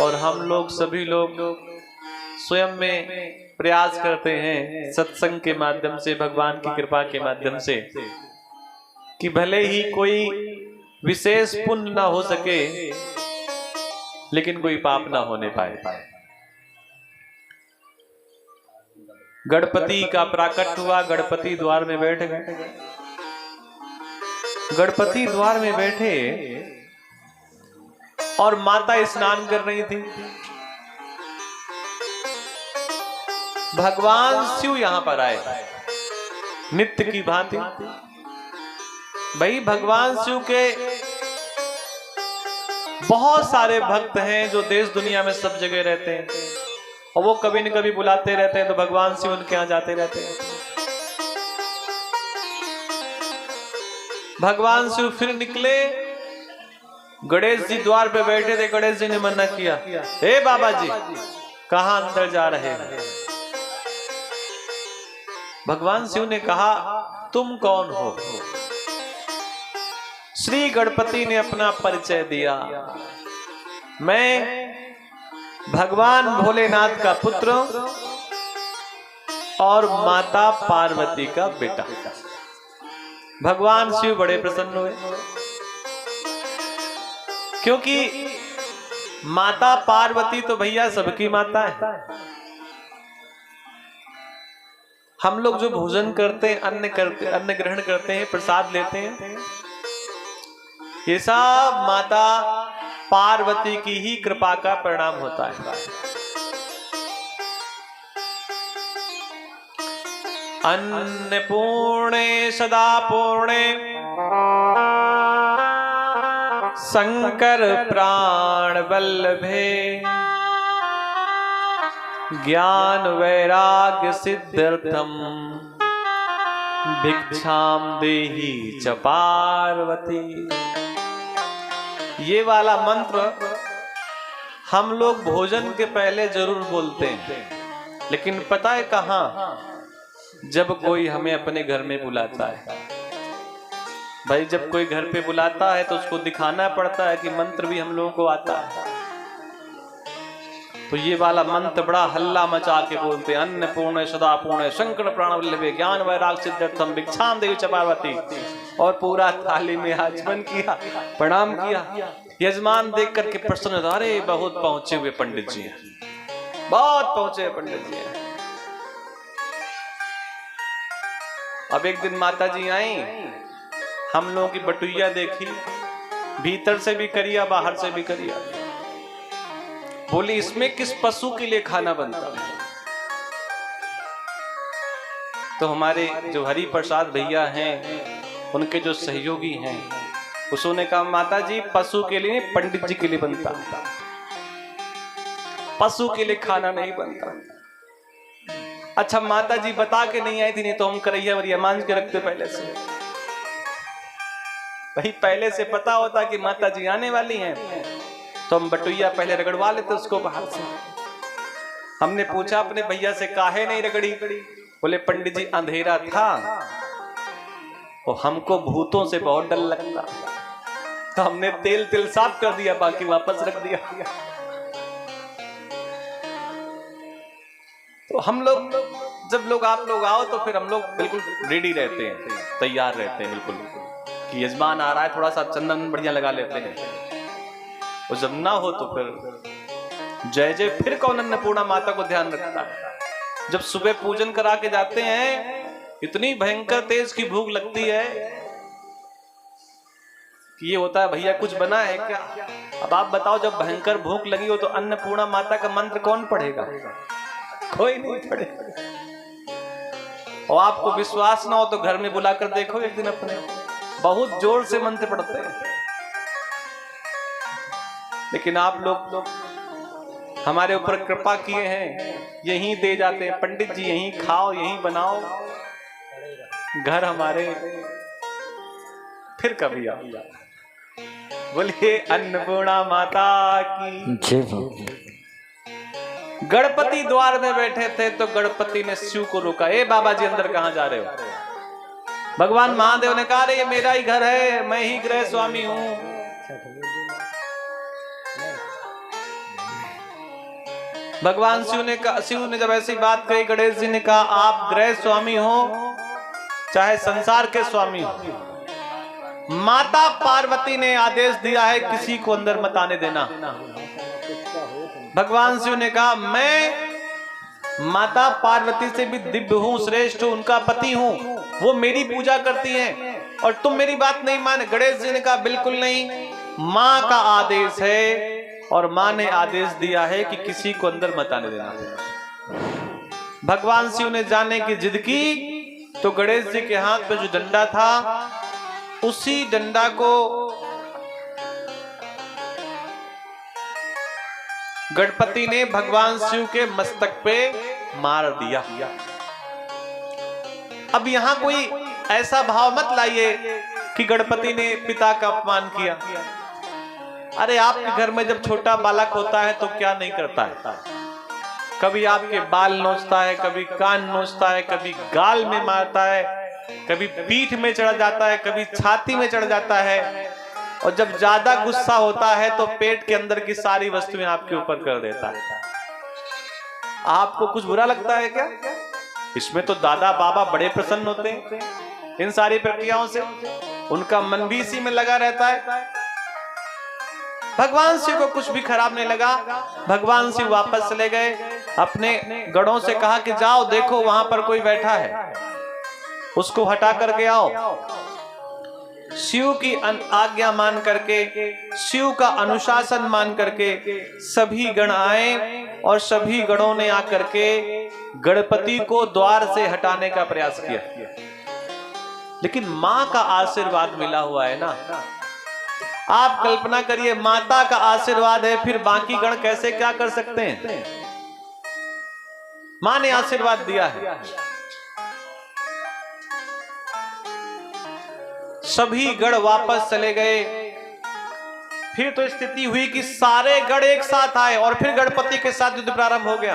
और हम लोग सभी लोग स्वयं में प्रयास करते हैं सत्संग के माध्यम से, भगवान की कृपा के माध्यम से, कि भले ही कोई विशेष पुण्य ना हो सके लेकिन कोई पाप ना होने पाए। गणपति का प्राकट हुआ, गणपति द्वार में बैठ गए। गणपति द्वार में बैठे और माता स्नान कर रही थी। भगवान शिव यहां पर आए नित्य की भांति। भाई भगवान शिव के बहुत सारे भक्त हैं जो देश दुनिया में सब जगह रहते हैं, और वो कभी न कभी बुलाते रहते हैं, तो भगवान शिव उनके यहां जाते रहते हैं। भगवान शिव फिर निकले, गणेश जी द्वार पे बैठे थे। गणेश जी ने मना किया, हे बाबा जी कहां अंदर जा रहे हैं? भगवान शिव ने कहा, तुम कौन हो? श्री गणपति ने अपना परिचय दिया, मैं भगवान भोलेनाथ का पुत्र और माता पार्वती का बेटा। भगवान शिव बड़े प्रसन्न हुए, क्योंकि माता पार्वती तो भैया सबकी माता है। हम लोग जो भोजन करते हैं, अन्न ग्रहण करते हैं, प्रसाद लेते हैं, ये सब माता पार्वती की ही कृपा का परिणाम होता है। अन्नपूर्णे सदा पूर्णे शंकर प्राण वल्लभे ज्ञान वैराग्य सिद्ध्यर्थम भिक्षाम देहि च पार्वती। ये वाला मंत्र हम लोग भोजन के पहले जरूर बोलते हैं, लेकिन पता है कहां? जब कोई हमें अपने घर में बुलाता है। भाई जब कोई घर पे बुलाता है तो उसको दिखाना पड़ता है कि मंत्र भी हम लोगों को आता है। तो ये वाला मंत्र बड़ा हल्ला मचा के बोलते हैं, अन्नपूर्णे सदा पूर्णे शंकर प्राण वल्लभे ज्ञान वैराग्य सिद्ध्यर्थम भिक्षाम देहि च पार्वती। और पूरा थाली में आचमन किया, प्रणाम किया। यजमान देख करके प्रसन्न था, अरे बहुत पहुंचे हुए पंडित जी हैं, बहुत पहुंचे हुए पंडित जी हैं। अब एक दिन माता जी आई, हम लोगों की बटुइया देखी, भीतर से भी करिया बाहर से भी करिया। बोली, इसमें किस पशु के लिए खाना बनता है? तो हमारे जो हरि प्रसाद भैया हैं, उनके जो सहयोगी हैं, उसने कहा, माता जी पशु के लिए, पंडित जी के लिए बनता, पशु के लिए खाना नहीं बनता। अच्छा माता जी बता के नहीं आई थी, नहीं तो हम करैया वरिया मांझ के रखते पहले से। भाई पहले से पता होता कि माता जी आने वाली हैं, तो हम बटुइया पहले रगड़वा लेते उसको बाहर से। हमने पूछा अपने भैया से, काहे नहीं रगड़ी? बोले, पंडित जी अंधेरा था और हमको भूतों से बहुत डर लगता, तो हमने तेल साफ कर दिया, बाकी वापस रख दिया। तो हम लोग जब लोग आप लोग आओ तो फिर हम लोग बिल्कुल रेडी रहते हैं, तैयार रहते हैं बिल्कुल, कि यजमान आ रहा है, थोड़ा सा चंदन बढ़िया लगा लेते हैं। और जब ना हो तो फिर जय जय, फिर कौन अन्नपूर्णा माता को ध्यान रखता है? जब सुबह पूजन करा के जाते हैं, इतनी भयंकर तेज की भूख लगती है कि ये होता है, भैया कुछ बना है क्या? अब आप बताओ, जब भयंकर भूख लगी हो तो अन्नपूर्णा माता का मंत्र कौन पढ़ेगा? कोई नहीं पढ़ेगा। और आपको विश्वास ना हो तो घर में बुलाकर देखो एक दिन अपने, बहुत जोर से मंत्र पढ़ते हैं। लेकिन आप लोग हमारे ऊपर कृपा किए हैं, यहीं दे जाते हैं, पंडित जी यहीं खाओ, यहीं बनाओ, घर हमारे फिर कभी आओ। बोलिए अन्नपूर्णा माता की जय। गणपति द्वार में बैठे थे तो गणपति ने शिव को रोका, ए बाबा जी अंदर कहां जा रहे हो? भगवान महादेव ने कहा, ये मेरा ही घर है, मैं ही गृह स्वामी हूं। भगवान शिव ने जब ऐसी बात कही, गणेश जी ने कहा आप ग्रह स्वामी हो चाहे संसार के स्वामी हो, माता पार्वती ने आदेश दिया है किसी को अंदर मत आने देना। भगवान शिव ने कहा मैं माता पार्वती से भी दिव्य हूं, श्रेष्ठ हूं, उनका पति हूं, वो मेरी पूजा करती हैं और तुम मेरी बात नहीं माने। गणेश जी ने कहा बिल्कुल नहीं, मां का आदेश है और मां ने आदेश दिया है कि किसी को अंदर मत आने देना। भगवान शिव ने जाने की जिद की तो गणेश जी के हाथ में जो डंडा था उसी डंडा को गणपति ने भगवान शिव के मस्तक पे मार दिया। अब यहां कोई ऐसा भाव मत लाइए कि गणपति ने पिता का अपमान किया। अरे आपके घर में जब छोटा बालक होता है तो क्या नहीं करता है, कभी आपके बाल नोचता है, कभी कान नोचता है, कभी गाल में मारता है, कभी पीठ में चढ़ जाता है, कभी छाती में चढ़ जाता है, और जब ज्यादा गुस्सा होता है तो पेट के अंदर की सारी वस्तुएं आपके ऊपर कर देता है। आपको कुछ बुरा लगता है क्या? इसमें तो दादा बाबा बड़े प्रसन्न होते हैं इन सारी प्रक्रियाओं से, उनका मन भी इसी में लगा रहता है। भगवान शिव को कुछ भी खराब नहीं लगा। भगवान शिव वापस चले गए, अपने गणों से कहा कि जाओ देखो वहां पर कोई बैठा है, उसको हटा करके आओ। शिव की आज्ञा मान करके, शिव का अनुशासन मान करके सभी गण आए और सभी गणों ने आकर के गणपति को द्वार से हटाने का प्रयास किया, लेकिन मां का आशीर्वाद मिला हुआ है ना। आप कल्पना करिए, माता का आशीर्वाद है, फिर बाकी गण कैसे क्या कर सकते हैं? मां ने आशीर्वाद दिया है। सभी गण वापस चले गए। फिर तो स्थिति हुई कि सारे गण एक साथ आए और फिर गणपति के साथ युद्ध प्रारंभ हो गया।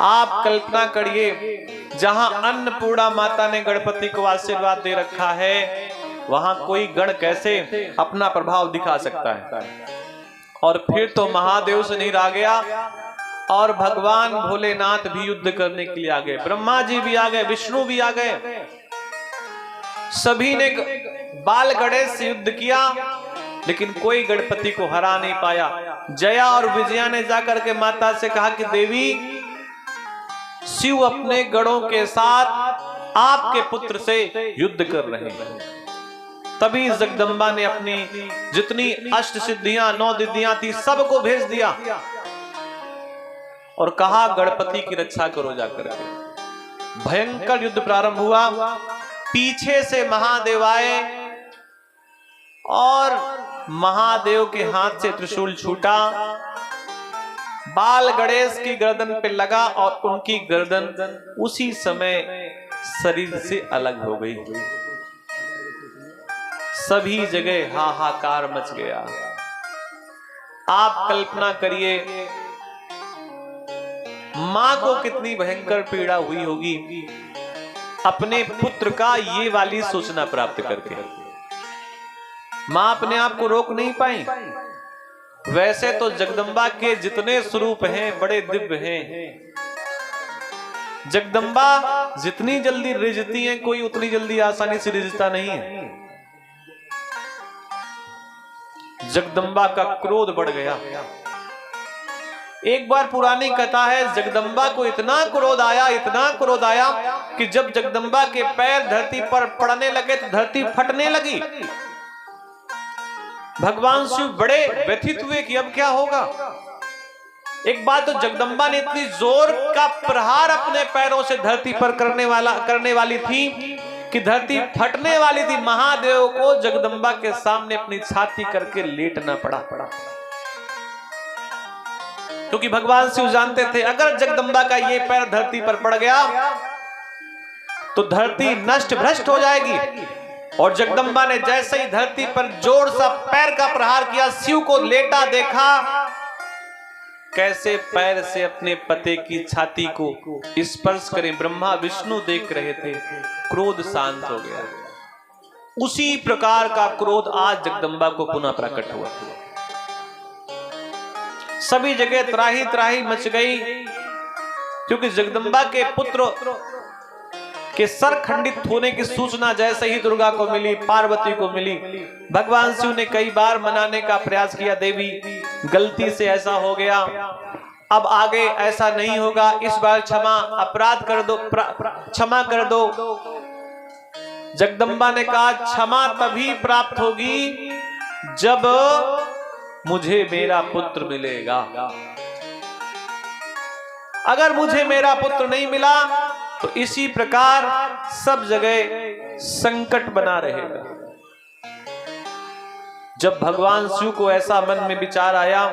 आप कल्पना करिए, जहां अन्नपूर्णा माता ने गणपति को आशीर्वाद दे रखा है, वहां कोई गण कैसे अपना प्रभाव दिखा सकता है? और फिर तो महादेव से नहीं रहा गया और भगवान भोलेनाथ भी युद्ध करने के लिए आ गए। ब्रह्मा जी भी आ गए, विष्णु भी आ गए। सभी ने बाल गणेश से युद्ध किया, लेकिन कोई गणपति को हरा नहीं पाया। जया और विजया ने जाकर के माता से कहा कि देवी, शिव अपने गणों के साथ आपके पुत्र से युद्ध कर रहे हैं। तभी जगदम्बा ने अपनी जितनी अष्ट सिद्धियां, 9 दिद्धियां थी, सबको भेज दिया और कहा गणपति की रक्षा करो जाकर के। भयंकर युद्ध प्रारंभ हुआ। पीछे से महादेव आए और महादेव के हाथ से त्रिशूल छूटा, बाल गणेश की गर्दन पे लगा और उनकी गर्दन उसी समय शरीर से अलग हो गई। सभी जगह हाहाकार मच गया। आप कल्पना करिए, मां को कितनी भयंकर पीड़ा हुई होगी अपने पुत्र का ये वाली सूचना प्राप्त करके। मां अपने आप को रोक नहीं पाई। वैसे तो जगदम्बा के जितने स्वरूप हैं बड़े दिव्य हैं। जगदम्बा जितनी जल्दी रिझती हैं, कोई उतनी जल्दी आसानी से रिझता नहीं है। जगदम्बा का क्रोध बढ़ गया। एक बार पुरानी कथा है, जगदम्बा को इतना क्रोध आया कि जब जगदम्बा के पैर धरती पर पड़ने लगे तो धरती फटने लगी। भगवान शिव बड़े व्यथित हुए कि अब क्या होगा। एक बार तो जगदम्बा ने इतनी जोर का प्रहार अपने पैरों से धरती पर करने वाली थी कि धरती फटने वाली थी। महादेव को जगदम्बा के सामने अपनी छाती करके लेटना पड़ा, क्योंकि भगवान शिव जानते थे अगर जगदम्बा का ये पैर धरती पर पड़ गया तो धरती नष्ट भ्रष्ट हो जाएगी। और जगदम्बा ने जैसे ही धरती पर जोर सा पैर का प्रहार किया, शिव को लेटा देखा, कैसे पैर से अपने पति की छाती को स्पर्श करें। ब्रह्मा विष्णु देख रहे थे, क्रोध शांत हो गया। उसी प्रकार का क्रोध आज जगदम्बा को पुनः प्रकट हुआ। सभी जगह त्राही त्राही मच गई, क्योंकि जगदम्बा के पुत्र के सर खंडित होने की सूचना जैसे ही दुर्गा को मिली, पार्वती को मिली, भगवान शिव ने कई बार मनाने का प्रयास किया, देवी गलती से ऐसा हो गया, अब आगे ऐसा नहीं होगा, इस बार क्षमा, अपराध कर दो, क्षमा कर दो। जगदम्बा ने कहा क्षमा तभी प्राप्त होगी जब मुझे मेरा पुत्र मिलेगा। अगर मुझे मेरा पुत्र नहीं मिला तो इसी प्रकार सब जगह संकट बना रहेगा। जब भगवान शिव को ऐसा मन में विचार आया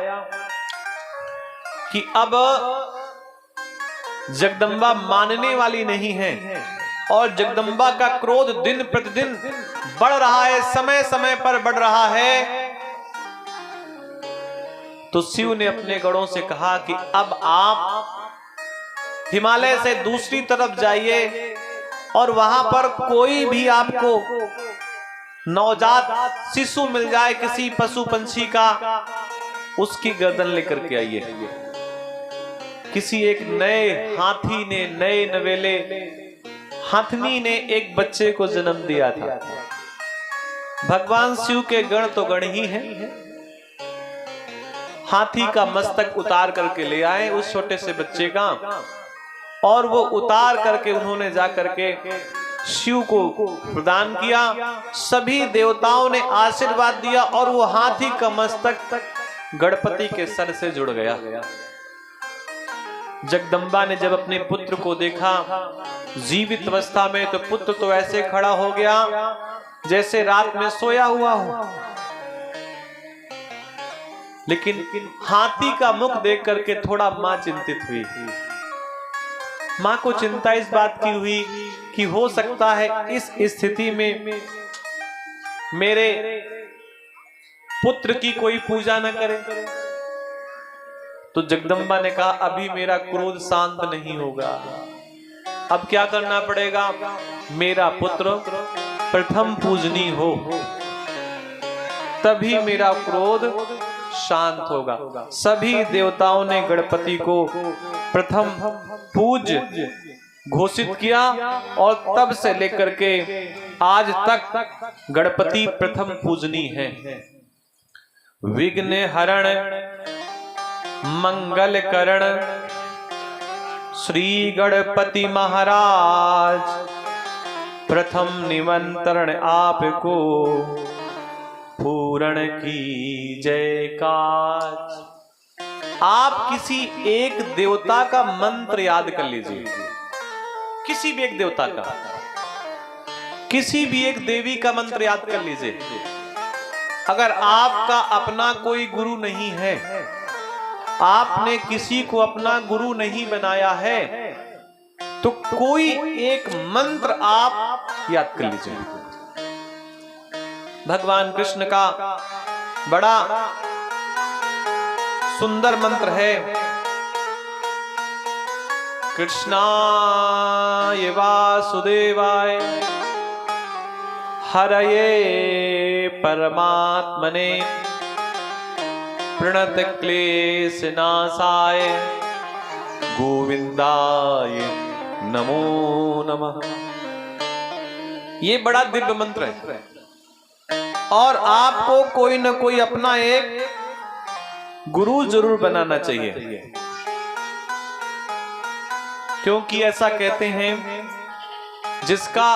कि अब जगदम्बा मानने वाली नहीं है और जगदम्बा का क्रोध दिन प्रतिदिन बढ़ रहा है, समय समय पर बढ़ रहा है, तो शिव ने अपने गणों से कहा कि अब आप हिमालय से दूसरी तरफ जाइए और वहां पर कोई भी आपको नवजात शिशु मिल जाए किसी पशु पंछी का, उसकी गर्दन लेकर के आइए। किसी एक नए हाथी ने, नए नवेले हाथनी ने एक बच्चे को जन्म दिया था। भगवान शिव के गण तो गण ही हैं। हाथी का मस्तक उतार करके ले आए उस छोटे से बच्चे का, और वो उतार करके उन्होंने जा करके शिव को प्रदान किया। सभी देवताओं ने आशीर्वाद दिया और वो हाथी का मस्तक गणपति के सर से जुड़ गया। जगदम्बा ने जब अपने पुत्र को देखा जीवित अवस्था में, तो पुत्र तो ऐसे खड़ा हो गया जैसे रात में सोया हुआ हो, लेकिन हाथी का मुख देख करके थोड़ा मां चिंतित हुई। मां को चिंता इस बात की हुई कि हो सकता है इस स्थिति में मेरे पुत्र की कोई पूजा न करे। तो जगदम्बा ने कहा अभी मेरा क्रोध शांत नहीं होगा, अब क्या करना पड़ेगा, मेरा पुत्र प्रथम पूजनीय हो, तभी मेरा क्रोध शांत होगा। सभी देवताओं ने गणपति को प्रथम पूज्य घोषित किया और तब से लेकर के आज तक गणपति प्रथम पूजनीय है। विघ्न हरण मंगल करण श्री गणपति महाराज, प्रथम निमंत्रण आपको पूर्ण की जयकार। आप किसी एक देवता का मंत्र याद कर लीजिए, किसी भी एक देवता का, किसी भी एक देवी का मंत्र याद कर लीजिए। अगर आपका अपना कोई गुरु नहीं है, आपने किसी को अपना गुरु नहीं बनाया है, तो कोई एक मंत्र आप याद कर लीजिए। भगवान कृष्ण का बड़ा सुंदर मंत्र है, कृष्णाय वासुदेवाय हरये परमात्मने प्रणत क्लेश नाशाय गोविंदाय नमो नमः। ये बड़ा दिव्य मंत्र है और आपको कोई न कोई अपना एक गुरु जरूर बनाना चाहिए, क्योंकि ऐसा कहते हैं जिसका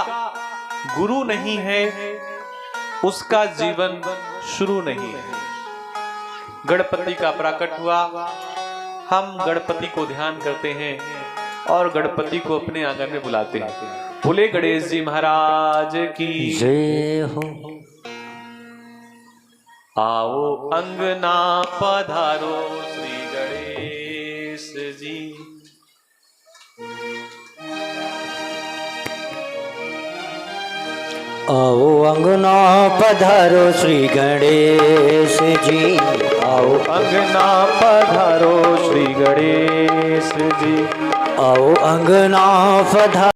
गुरु नहीं है उसका जीवन शुरू नहीं है। गणपति का प्राकट हुआ, हम गणपति को ध्यान करते हैं और गणपति को अपने आंगन में बुलाते हैं। बोले गणेश जी महाराज की जय हो। आओ अंगना पधारो श्री गणेश जी, आओ अंगना पधारो श्री गणेश जी, आओ अंगना पधारो श्री गणेश जी, आओ अंगना पधारो